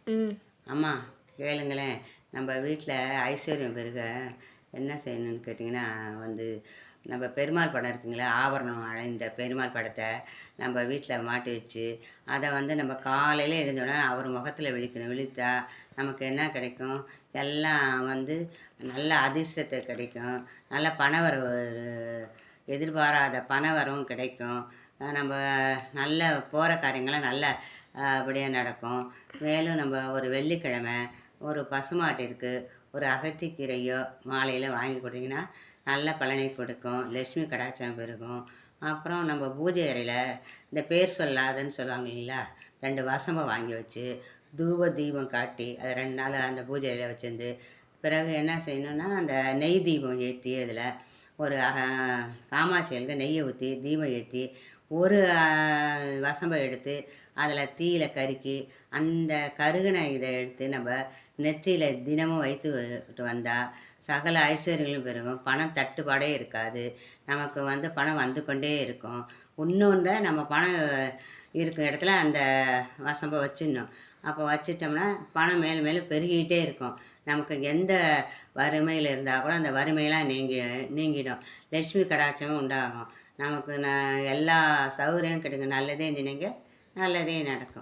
ம். அம்மா கேளுங்களேன். நம்ம வீட்டில் ஐஸ்வர்யம் பெருக என்ன செய்யணும்னு கேட்டிங்கன்னா, வந்து நம்ம பெருமாள் படம் இருக்குங்களா, ஆபரணம் அணிந்த பெருமாள் படத்தை நம்ம வீட்டில் மாட்டி வச்சு, அதை வந்து நம்ம காலையில் எழுந்தோடனே அவர் முகத்தில் விழிக்கணும். விழித்தா நமக்கு என்ன கிடைக்கும்? எல்லாம் வந்து நல்ல அதிர்ஷ்டத்தை கிடைக்கும். நல்ல பணவரவு, எதிர்பாராத பணவரவும் கிடைக்கும். நம்ம நல்ல போகிற காரியங்கள்லாம் நல்ல அப்படியே நடக்கும். மேலும் நம்ம ஒரு வெள்ளிக்கிழமை ஒரு பசுமாட்டிற்கு ஒரு அகத்திக்கீரையோ மாலையில் வாங்கி கொடுத்தீங்கன்னா நல்ல பலனை கொடுக்கும். லட்சுமி கடாட்சம் பெருகும். அப்புறம் நம்ம பூஜை அறையில் இந்த பேர் சொல்லாதன்னு சொல்லுவாங்க இல்லைங்களா, 2 வசம்பை வாங்கி வச்சு தூப தீபம் காட்டி அதை 2 நாள் அந்த பூஜை அறையில் வச்சிருந்து, பிறகு என்ன செய்யணுன்னா அந்த நெய் தீபம் ஏற்றி அதில் ஒரு காமாட்சிகளுக்கு நெய்யை ஊற்றி தீபம் ஏற்றி ஒரு வசம்பை எடுத்து அதில் தீயில கருக்கி அந்த கருகின இதை எடுத்து நம்ம நெற்றியில் தினமும் வைத்துட்டு வந்தால் சகல ஐஸ்வர்யங்களும் பெருகும். பணம் தட்டுப்பாடே இருக்காது. நமக்கு வந்து பணம் வந்து கொண்டே இருக்கும். இன்னொன்றை நம்ம பணம் இருக்கும் இடத்துல அந்த வசம்பை வச்சிடணும். அப்போ வச்சிட்டோம்னா பணம் மேலும் மேலும் பெருகிக்கிட்டே இருக்கும். நமக்கு எந்த வறுமையில் இருந்தால் கூட அந்த வறுமையெல்லாம் நீங்கிடும். லட்சுமி கடாட்சமும் உண்டாகும். நமக்கு எல்லா சௌகரியம் கிடைக்கும். நல்லதே நினைங்க, நல்லதே நடக்கும்.